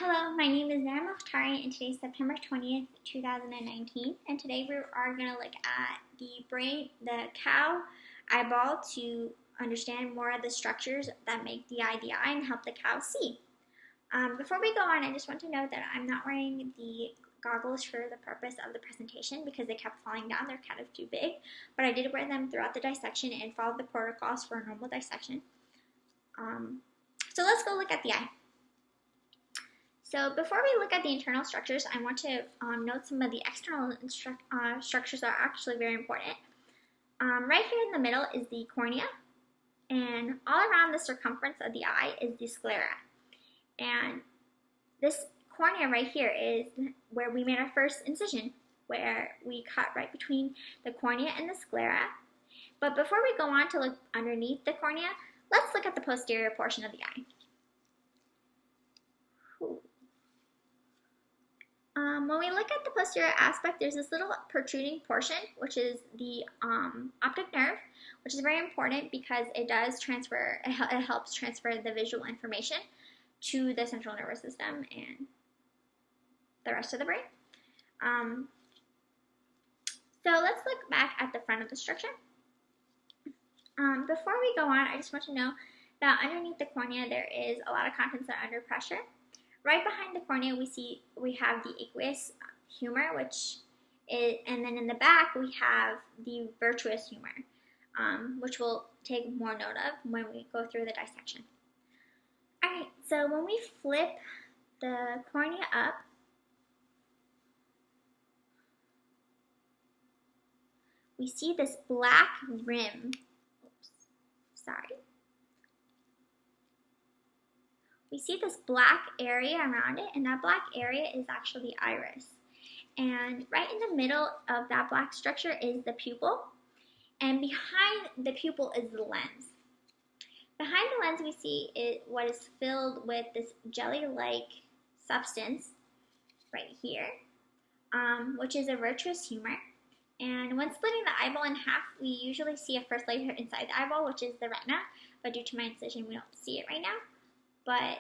Hello, my name is Nana Mokhtari, and today is September 20th, 2019, and today we are going to look at the cow eyeball to understand more of the structures that make the eye and help the cow see. Before we go on, I just want to note that I'm not wearing the goggles for the purpose of the presentation because they kept falling down. They're kind of too big, but I did wear them throughout the dissection and followed the protocols for a normal dissection. So let's go look at the eye. So before we look at the internal structures, I want to note some of the external structures that are actually very important. Right here in the middle is the cornea, and all around the circumference of the eye is the sclera. And this cornea right here is where we made our first incision, where we cut right between the cornea and the sclera. But before we go on to look underneath the cornea, let's look at the posterior portion of the eye. When we look at the posterior aspect, there's this little protruding portion, which is the optic nerve, which is very important because it helps transfer the visual information to the central nervous system and the rest of the brain. So let's look back at the front of the structure. Before we go on, I just want to know that underneath the cornea there is a lot of contents that are under pressure. Right behind the cornea, we have the aqueous humor, and then in the back we have the vitreous humor, which we'll take more note of when we go through the dissection. All right, so when we flip the cornea up, we see this black rim. We see this black area around it, and that black area is actually the iris. And right in the middle of that black structure is the pupil, and behind the pupil is the lens. Behind the lens we see what is filled with this jelly-like substance right here, which is a vitreous humor. And when splitting the eyeball in half, we usually see a first layer inside the eyeball, which is the retina, but due to my incision we don't see it right now. But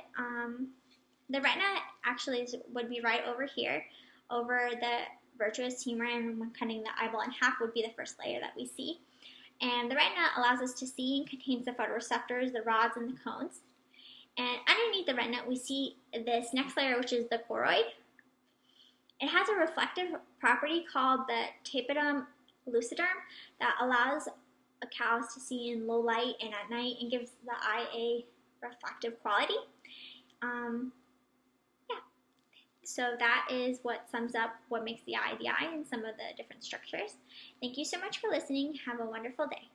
the retina actually would be right over here, over the vitreous humor, and when cutting the eyeball in half would be the first layer that we see. And the retina allows us to see and contains the photoreceptors, the rods, and the cones. And underneath the retina, we see this next layer, which is the choroid. It has a reflective property called the tapetum lucidarm that allows cows to see in low light and at night and gives the eye a reflective quality. So that is what sums up what makes the eye and some of the different structures. Thank you so much for listening. Have a wonderful day.